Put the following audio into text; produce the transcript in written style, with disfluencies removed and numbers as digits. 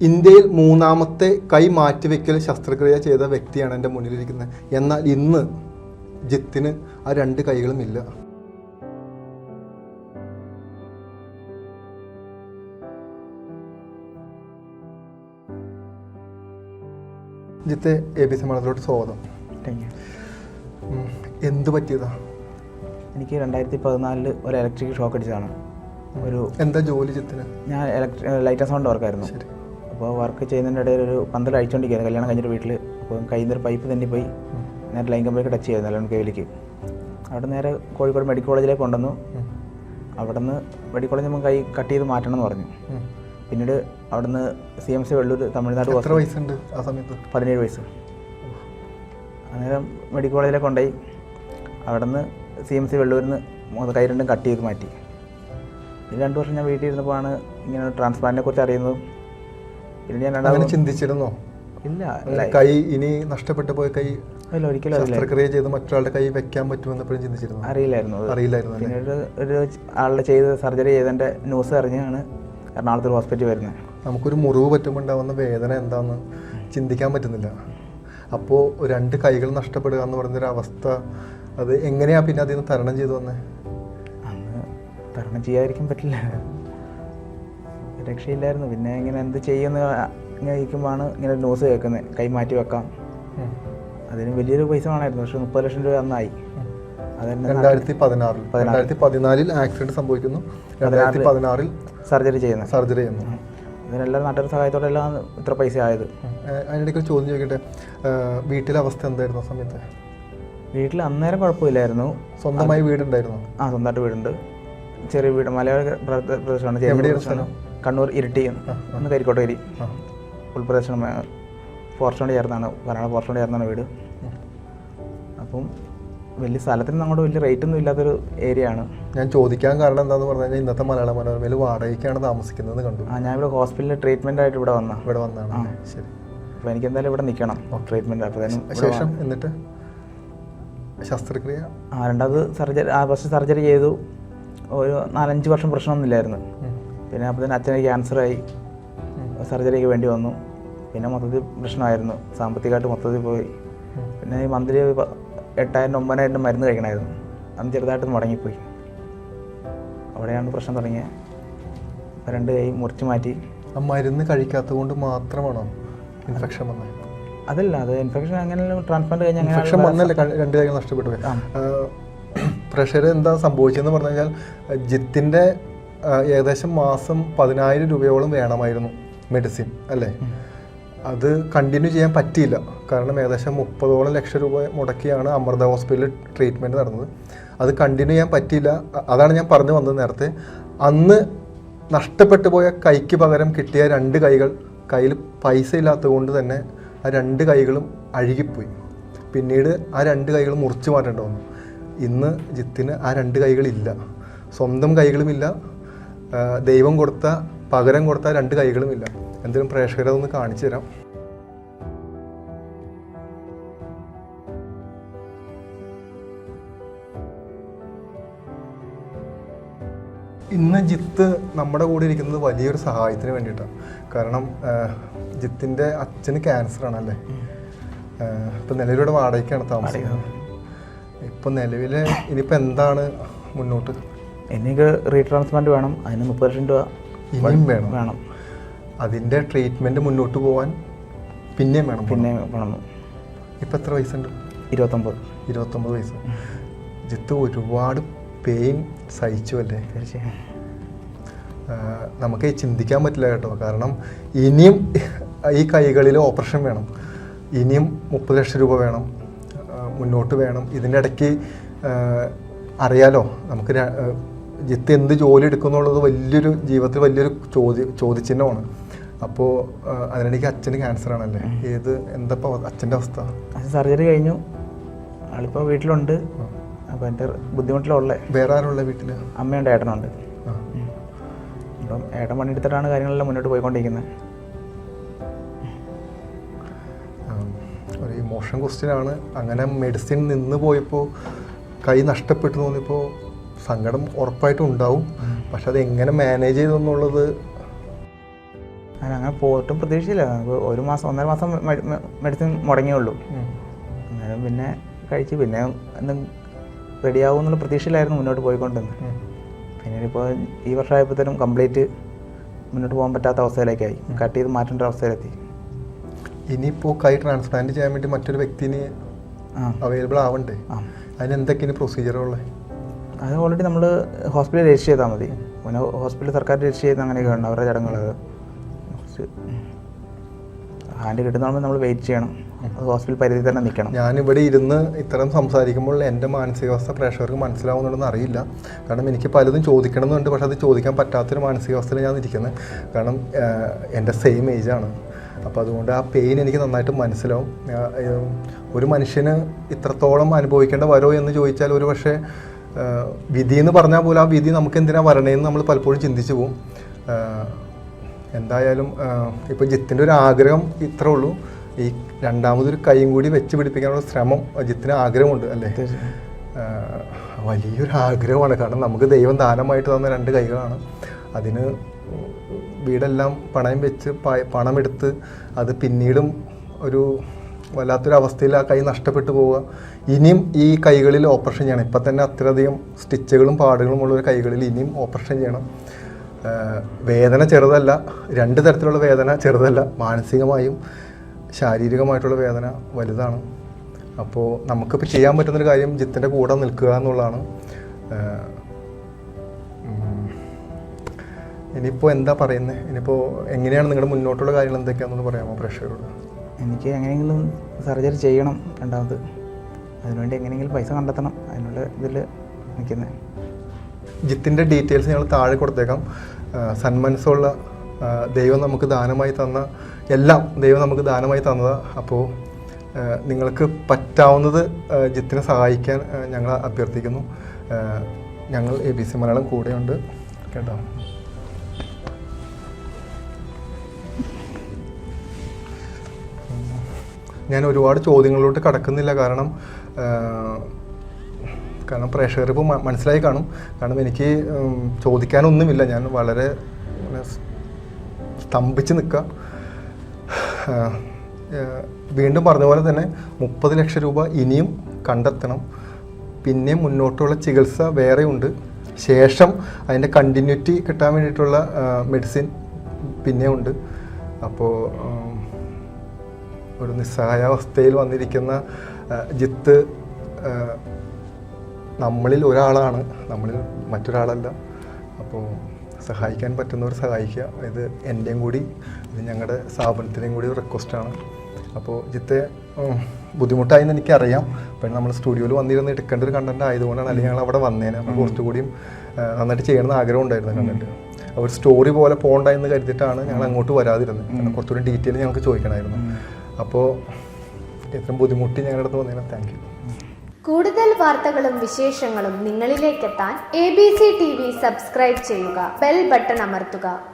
ഇന്ത്യയിൽ 3ാമത്തെ കൈ മാറ്റിവെക്കൽ ശസ്ത്രക്രിയ ചെയ്ത വ്യക്തിയാണ് എൻ്റെ മുന്നിലിരിക്കുന്നത്. എന്നാൽ ഇന്ന് ജിത്തിന് ആ 2 കൈകളും ഇല്ല. ജിത്തെ ABC മലയാളത്തിലോട്ട് സ്വാഗതം. എന്ത് പറ്റിയതാ? എനിക്ക് 2014 ഒരു ഇലക്ട്രിക് ഷോക്ക് അടിച്ചതാണ്. എന്താ ജോലി ജിത്തിന്? ഞാൻ ലൈറ്റ് ആൻഡ് സൗണ്ട് വർക്കായിരുന്നു. അപ്പോൾ വർക്ക് ചെയ്യുന്നതിൻ്റെ ഇടയിൽ ഒരു പന്തൽ അഴിച്ചുകൊണ്ടിരിക്കുകയായിരുന്നു കല്യാണം കഴിഞ്ഞിട്ട് വീട്ടിൽ. അപ്പോൾ കയ്യിൽ നിന്നൊരു പൈപ്പ് തന്നെ പോയി നേരെ ലൈൻ കമ്പിലേക്ക് ടച്ച് ചെയ്യായിരുന്നു 11 കെവിലേക്ക്. അവിടെ നേരെ കോഴിക്കോട് മെഡിക്കൽ കോളേജിലേക്ക് കൊണ്ടുവന്നു. അവിടെ നിന്ന് മെഡിക്കൽ കോളേജിൽ നമ്മൾ കൈ കട്ട് ചെയ്ത് മാറ്റണം എന്ന് പറഞ്ഞു. പിന്നീട് അവിടെ നിന്ന് CMC വെള്ളൂർ തമിഴ്നാട്. എത്ര വയസ്സുണ്ട് ആ സമയത്ത്? 17 വയസ്സ്. അന്നേരം മെഡിക്കൽ കോളേജിലേക്ക് കൊണ്ടുപോയി. അവിടെ നിന്ന് CMC വെള്ളൂരിൽ നിന്ന് കൈ രണ്ടും കട്ട് ചെയ്ത് മാറ്റി. പിന്നെ 2 വർഷം ഞാൻ വീട്ടിൽ ഇരുന്നപ്പോഴാണ് ഇങ്ങനെ ട്രാൻസ്പ്ലാന്റിനെ കുറിച്ച് അറിയുന്നത്. പിന്നെ ഞാൻ അങ്ങനെ ചിന്തിച്ചിരുന്നോ? ഇല്ല, കൈ ഇനി നഷ്ടപ്പെട്ടു പോയ കൈ ഒരിക്കലും ശസ്ത്രക്രിയ ചെയ്ത് മറ്റൊരാളുടെ കൈ വെക്കാൻ പറ്റുമെന്നപ്പോഴും ചിന്തിച്ചിരുന്നു? അറിയില്ലായിരുന്നു. പിന്നീട് ഒരു ആളുടെ ചെയ്ത് സർജറി ചെയ്തതിൻ്റെ ന്യൂസ് അറിഞ്ഞാണ് എറണാകുളത്ത് ഒരു ഹോസ്പിറ്റലിൽ വരുന്നത്. നമുക്കൊരു മുറിവ് പറ്റുമ്പോൾ ഉണ്ടാകുന്ന വേദന എന്താണെന്ന് ചിന്തിക്കാൻ പറ്റുന്നില്ല. അപ്പോൾ 2 കൈകൾ നഷ്ടപ്പെടുക എന്ന് പറയുന്നൊരവസ്ഥ, അത് എങ്ങനെയാണ് പിന്നെ അതിൽ നിന്ന് തരണം ചെയ്തു വന്നേ? അന്ന് തരണം ചെയ്യാതിരിക്കാൻ പറ്റില്ല, രക്ഷയില്ലായിരുന്നു. പിന്നെ ഇങ്ങനെ എന്ത് ചെയ്യുന്ന ഇങ്ങനെ ഇരിക്കുമ്പോഴാണ് ഇങ്ങനെ ന്യൂസ് കേൾക്കുന്നത് കൈ മാറ്റി വെക്കാം. അതിന് വലിയൊരു പൈസ വേണമായിരുന്നു. പക്ഷെ 30 ലക്ഷം രൂപ അന്നായി. 2014 ആക്സിഡന്റ് സംഭവിക്കുന്നു. 2016 സർജറി ചെയ്യുന്നു. ഇതിനെല്ലാം നാട്ടുകാരുടെ സഹായത്തോടെ എല്ലാം ഇത്ര പൈസ ആയത്. അതിനിടയ്ക്ക് ഒരു ചോദ്യം ചോദിക്കട്ടെ, വീട്ടിലെ അവസ്ഥ എന്തായിരുന്നു ആ സമയത്ത്? വീട്ടിൽ അന്നേരം കുഴപ്പമില്ലായിരുന്നു. സ്വന്തമായി വീടുണ്ടായിരുന്നു? സ്വന്തമായിട്ട് വീടുണ്ട്. ചെറിയ വീട്, മലയാള പ്രദേശമാണ്. കണ്ണൂർ ഇരിട്ടി ഒന്ന് കരിക്കോട്ടേരി ഉൾപ്രദേശം ഫോറസ്റ്റോട് ചേർന്നാണ്, വയനാട് ഫോറസ്റ്റോട് ചേർന്നാണ് വീട്. അപ്പം വലിയ സ്ഥലത്തിന് അങ്ങോട്ട് വലിയ റേറ്റ് ഒന്നും ഇല്ലാത്തൊരു ഏരിയ ആണ്. ഞാൻ ചോദിക്കാൻ കാരണം എന്താണെന്ന് പറഞ്ഞു കഴിഞ്ഞാൽ ഇന്നത്തെ മലയാള മനോരമയിൽ വാടകയ്ക്കാണ് താമസിക്കുന്നത് കണ്ടു. ഞാൻ ഇവിടെ ഹോസ്പിറ്റലിൽ ട്രീറ്റ്മെന്റ് ആയിട്ട് ഇവിടെ വന്നതാണ്. ശരി. അപ്പോൾ എനിക്ക് എന്തായാലും ഇവിടെ നിൽക്കണം ട്രീറ്റ്മെന്റ്. അപ്പോൾ ശേഷം എന്നിട്ട് ശസ്ത്രക്രിയ? രണ്ടാമത് സർജറി, ഫസ്റ്റ് സർജറി ചെയ്തു. ഒരു 4-5 വർഷം പ്രശ്നമൊന്നുമില്ലായിരുന്നു. പിന്നെ അപ്പോൾ തന്നെ അച്ഛന് ക്യാൻസറായി, സർജറിക്ക് വേണ്ടി വന്നു. പിന്നെ മൊത്തത്തിൽ പ്രശ്നമായിരുന്നു, സാമ്പത്തികമായിട്ട് മൊത്തത്തിൽ പോയി. പിന്നെ ഈ മന്ത്ലി 8,000-9,000 മരുന്ന് കഴിക്കണമായിരുന്നു. അന്ന് ചെറുതായിട്ട് മുടങ്ങിപ്പോയി. അവിടെയാണ് പ്രശ്നം തുടങ്ങിയത്. 2 കൈ മുറിച്ച് മാറ്റി. ആ മരുന്ന് കഴിക്കാത്തത് കൊണ്ട് മാത്രമാണോ ഇൻഫെക്ഷൻ വന്നത്? അതല്ല, അത് ഇൻഫെക്ഷൻ അങ്ങനെ ട്രാൻസ്പ്ലാന്റ് കഴിഞ്ഞാൽ ഇൻഫെക്ഷൻ വന്നല്ലേ 2 കൈകൾ നഷ്ടപ്പെട്ടു. പ്രഷർ എന്താ സംഭവിച്ചതെന്ന് പറഞ്ഞു കഴിഞ്ഞാൽ ജിത്തിൻ്റെ ഏകദേശം മാസം 10,000 രൂപയോളം വേണമായിരുന്നു മെഡിസിൻ അല്ലേ? അത് കണ്ടിന്യൂ ചെയ്യാൻ പറ്റിയില്ല. കാരണം ഏകദേശം 30ഓളം ലക്ഷം രൂപ മുടക്കിയാണ് അമൃത ഹോസ്പിറ്റലിൽ ട്രീറ്റ്മെൻറ്റ് നടന്നത്. അത് കണ്ടിന്യൂ ചെയ്യാൻ പറ്റിയില്ല. അതാണ് ഞാൻ പറഞ്ഞു വന്നത് നേരത്തെ. അന്ന് നഷ്ടപ്പെട്ടു പോയ കൈക്ക് പകരം കിട്ടിയ 2 കൈകൾ, കയ്യിൽ പൈസ ഇല്ലാത്തത് കൊണ്ട് തന്നെ ആ 2 കൈകളും അഴുകിപ്പോയി. പിന്നീട് ആ 2 കൈകളും മുറിച്ച് മാറ്റേണ്ടി വന്നു. ഇന്ന് ജിത്തിന് ആ 2 കൈകളില്ല. സ്വന്തം കൈകളുമില്ല, ദൈവം കൊടുത്ത പകരം കൊടുത്ത 2 കൈകളുമില്ല. എന്തെങ്കിലും പ്രേക്ഷകരെ ഒന്ന് കാണിച്ചു തരാം. ഇന്ന് ജിത്ത് നമ്മുടെ കൂടെ ഇരിക്കുന്നത് വലിയൊരു സഹായത്തിന് വേണ്ടിയിട്ടാണ്. കാരണം ജിത്തിൻ്റെ അച്ഛന് ക്യാൻസറാണ് അല്ലേ? ഇപ്പം നിലവിലൂടെ വാടകയ്ക്കാണ് താമസിക്കുന്നത്. ഇപ്പം നിലവിൽ ഇനിയിപ്പോൾ എന്താണ് മുന്നോട്ട്? എനിക്ക് റീട്രാൻസ്പ്ലാന്റ് വേണം. അതിന് 30 ലക്ഷം രൂപ ഇനിയും വേണം. അതിൻ്റെ ട്രീറ്റ്മെൻറ്റ് മുന്നോട്ട് പോകാൻ പിന്നെയും വേണം. ഇപ്പം എത്ര വയസ്സുണ്ട്? 29 വയസ്സ്. ജിത്ത് ഒരുപാട് പെയിൻ സഹിച്ചു അല്ലേ? തീർച്ചയായും. നമുക്ക് ചിന്തിക്കാൻ പറ്റില്ല കേട്ടോ. കാരണം ഇനിയും ഈ കൈകളിൽ ഓപ്പറേഷൻ വേണം. ഇനിയും 30 ലക്ഷം രൂപ വേണം, മുന്നോട്ട് വേണം. ഇതിൻ്റെ ഇടയ്ക്ക് അറിയാലോ, നമുക്ക് ജിത്ത് എന്ത് ജോലി എടുക്കുന്നുള്ളത് വലിയൊരു ജീവിതത്തിൽ വലിയൊരു ചോദ്യചിഹ്നമാണ്. അപ്പോൾ അതിനിടയ്ക്ക് അച്ഛന് ക്യാൻസറാണല്ലേ? എന്താ അച്ഛൻ്റെ അവസ്ഥ? സർജറി കഴിഞ്ഞു, ആളിപ്പോൾ വീട്ടിലുണ്ട്. അപ്പോൾ എൻ്റെ ബുദ്ധിമുട്ടിലുള്ള. വേറെ ആരുള്ള വീട്ടിൽ? അമ്മയുണ്ട്, ഏട്ടനുണ്ട്. അപ്പം ഏട്ടൻ പണിയെടുത്തിട്ടാണ് കാര്യങ്ങളെല്ലാം മുന്നോട്ട് പോയിക്കൊണ്ടിരിക്കുന്നത്. ഒരു ഇമോഷൻ ക്വസ്റ്റ്യനാണ്. അങ്ങനെ മെഡിസിൻ നിന്ന് പോയപ്പോൾ കൈ നഷ്ടപ്പെട്ടു തോന്നിയപ്പോൾ സങ്കടം ഉറപ്പായിട്ടും ഉണ്ടാവും. പക്ഷെ അത് എങ്ങനെ മാനേജ് ചെയ്തെന്നുള്ളത് അങ്ങനെ പോയിട്ടും പ്രതീക്ഷയില്ല. നമുക്ക് 1 മാസം 1.5 മാസം മെഡിസിൻ മുടങ്ങിയുള്ളൂ. അന്നേരം പിന്നെ കഴിച്ച് പിന്നെ എന്തും റെഡിയാവും എന്നുള്ള പ്രതീക്ഷയിലായിരുന്നു മുന്നോട്ട് പോയിക്കൊണ്ടിരുന്നത്. പിന്നീട് ഇപ്പോൾ ഈ വർഷമായപ്പോഴത്തേനും കംപ്ലീറ്റ് മുന്നോട്ട് പോകാൻ പറ്റാത്ത അവസ്ഥയിലേക്കായി, കട്ട് ചെയ്ത് മാറ്റേണ്ട അവസ്ഥയിലെത്തി. ഇനിയിപ്പോൾ കൈ ട്രാൻസ്പ്ലാന്റ് ചെയ്യാൻ വേണ്ടി മറ്റൊരു വ്യക്തിന് അവൈലബിൾ ആവണ്ടേ? അതിന് എന്തൊക്കെയാണ് പ്രൊസീജിയറുള്ളത്? അത് ഓൾറെഡി നമ്മൾ ഹോസ്പിറ്റലിൽ രജിസ്റ്റർ ചെയ്താൽ മതി. പിന്നെ ഹോസ്പിറ്റലിൽ സർക്കാർ രജിസ്റ്റർ ചെയ്യുന്ന അങ്ങനെയൊക്കെ ഉണ്ട് അവരുടെ ചടങ്ങുകൾ. ഹാൻഡ് കിട്ടുന്നതുകൊണ്ട് നമ്മൾ വെയിറ്റ് ചെയ്യണം, അത് ഹോസ്പിറ്റൽ പരിധി തന്നെ നിൽക്കണം. ഞാനിവിടെ ഇരുന്ന് ഇത്തരം സംസാരിക്കുമ്പോൾ എൻ്റെ മാനസികാവസ്ഥ പ്രേക്ഷകർക്ക് മനസ്സിലാവുന്നുണ്ടെന്ന് അറിയില്ല. കാരണം എനിക്ക് പലതും ചോദിക്കണമെന്നുണ്ട്, പക്ഷെ അത് ചോദിക്കാൻ പറ്റാത്തൊരു മാനസികാവസ്ഥയിൽ ഞാൻ ഇരിക്കുന്നത്. കാരണം എൻ്റെ സെയിം ഏജാണ്. അപ്പോൾ അതുകൊണ്ട് ആ പെയിൻ എനിക്ക് നന്നായിട്ട് മനസ്സിലാവും. ഒരു മനുഷ്യന് ഇത്രത്തോളം അനുഭവിക്കേണ്ട വരോ എന്ന് ചോദിച്ചാൽ ഒരു പക്ഷേ വിധി എന്ന് പറഞ്ഞാൽ പോലും ആ വിധി നമുക്ക് എന്തിനാണ് വരണേന്ന് നമ്മൾ പലപ്പോഴും ചിന്തിച്ചു പോകും. എന്തായാലും ഇപ്പോൾ ജിത്തിൻ്റെ ഒരു ആഗ്രഹം ഇത്രേ ഉള്ളൂ. ഈ രണ്ടാമതൊരു കൈയും കൂടി വെച്ച് പിടിപ്പിക്കാനുള്ള ശ്രമം ജിത്തിന് ആഗ്രഹമുണ്ട് അല്ലേ? വലിയൊരു ആഗ്രഹമാണ്. കാരണം നമുക്ക് ദൈവം ദാനമായിട്ട് തന്ന 2 കൈകളാണ്. അതിന് വീടെല്ലാം പണയം വെച്ച് പണമെടുത്ത് അത് പിന്നീടും ഒരു വല്ലാത്തൊരു അവസ്ഥയിൽ ആ കൈ നഷ്ടപ്പെട്ടു പോവുക. ഇനിയും ഈ കൈകളിൽ ഓപ്പറേഷൻ ചെയ്യണം. ഇപ്പം തന്നെ അത്രയധികം സ്റ്റിച്ചുകളും പാടുകളും ഉള്ള ഒരു കൈകളിൽ ഇനിയും ഓപ്പറേഷൻ ചെയ്യണം. വേദന ചെറുതല്ല, 2 തരത്തിലുള്ള വേദന ചെറുതല്ല. മാനസികമായും ശാരീരികമായിട്ടുള്ള വേദന വലുതാണ്. അപ്പോൾ നമുക്കിപ്പോൾ ചെയ്യാൻ പറ്റുന്നൊരു കാര്യം ജിത്തിൻ്റെ കൂടെ നിൽക്കുക എന്നുള്ളതാണ്. ഇനിയിപ്പോൾ എന്താ പറയുന്നത്? ഇനിയിപ്പോൾ എങ്ങനെയാണ് നിങ്ങളുടെ മുന്നോട്ടുള്ള കാര്യങ്ങൾ എന്തൊക്കെയാണെന്ന് പറയാമോ പ്രേക്ഷകരോട്? എനിക്ക് എങ്ങനെയെങ്കിലും സർജറി ചെയ്യണം രണ്ടാമത്. അതിനുവേണ്ടി എങ്ങനെയെങ്കിലും പൈസ കണ്ടെത്തണം, അതിനുള്ള ഇതിൽ നിൽക്കുന്നത്. ജിത്തിൻ്റെ ഡീറ്റെയിൽസ് ഞങ്ങൾ താഴെ കൊടുത്തേക്കാം. സന്മനസ്സുള്ള ദൈവം നമുക്ക് ദാനമായി തന്ന എല്ലാം ദൈവം നമുക്ക് ദാനമായി തന്നതാണ്. അപ്പോൾ നിങ്ങൾക്ക് പറ്റാവുന്നത് ജിത്തിനെ സഹായിക്കാൻ ഞങ്ങൾ അഭ്യർത്ഥിക്കുന്നു. ഞങ്ങൾ ABC മലയാളം കൂടെയുണ്ട് കേട്ടോ. ഞാൻ ഒരുപാട് ചോദ്യങ്ങളിലോട്ട് കടക്കുന്നില്ല. കാരണം പ്രേക്ഷകർ ഇപ്പോൾ മനസ്സിലായി കാണും. കാരണം എനിക്ക് ചോദിക്കാനൊന്നുമില്ല. ഞാൻ വളരെ സ്തംഭിച്ച് നിൽക്കുക. വീണ്ടും പറഞ്ഞ പോലെ തന്നെ 30 ലക്ഷം രൂപ ഇനിയും കണ്ടെത്തണം. പിന്നെ മുന്നോട്ടുള്ള ചികിത്സ വേറെയുണ്ട്. ശേഷം അതിൻ്റെ കണ്ടിന്യൂറ്റി കിട്ടാൻ വേണ്ടിയിട്ടുള്ള മെഡിസിൻ പിന്നെ ഉണ്ട്. അപ്പോൾ ഒരു നിസ്സഹായാവസ്ഥയിൽ വന്നിരിക്കുന്ന ജിത്ത് നമ്മളിൽ ഒരാളാണ്, നമ്മളിൽ മറ്റൊരാളല്ല. അപ്പോൾ സഹായിക്കാൻ പറ്റുന്നവർ സഹായിക്കുക. ഇത് എൻ്റെയും കൂടി ഇത് ഞങ്ങളുടെ സ്ഥാപനത്തിൻ്റെയും കൂടി റിക്വസ്റ്റാണ്. അപ്പോൾ ജിത്തെ ബുദ്ധിമുട്ടായെന്ന് എനിക്കറിയാം. പിന്നെ നമ്മൾ സ്റ്റുഡിയോയിൽ വന്നിരുന്ന് എടുക്കേണ്ട ഒരു കണ്ടന്റ് ആയതുകൊണ്ടാണ്. അല്ലെങ്കിൽ ഞങ്ങൾ അവിടെ വന്നേനെ. നമ്മൾ കുറച്ചുകൂടിയും നന്നായിട്ട് ചെയ്യണമെന്ന് ആഗ്രഹം ഉണ്ടായിരുന്നു കണ്ടന്റ്. ഒരു സ്റ്റോറി പോലെ പോകണ്ടെന്ന് കരുതിയിട്ടാണ് ഞങ്ങൾ അങ്ങോട്ട് വരാതിരുന്നത്. കാരണം കുറച്ചുകൂടി ഡീറ്റെയിൽ ഞങ്ങൾക്ക് ചോദിക്കണമായിരുന്നു. അപ്പോൾ ഇത്രയും ബുദ്ധിമുട്ടി ഞങ്ങളുടെ അടുത്ത് വന്നതിന് താങ്ക് യു. കൂടുതൽ വാർത്തകളും വിശേഷങ്ങളും നിങ്ങളിലേക്കെത്താൻ ABC TV സബ്സ്ക്രൈബ് ചെയ്യുക, ബെൽ ബട്ടൺ അമർത്തുക.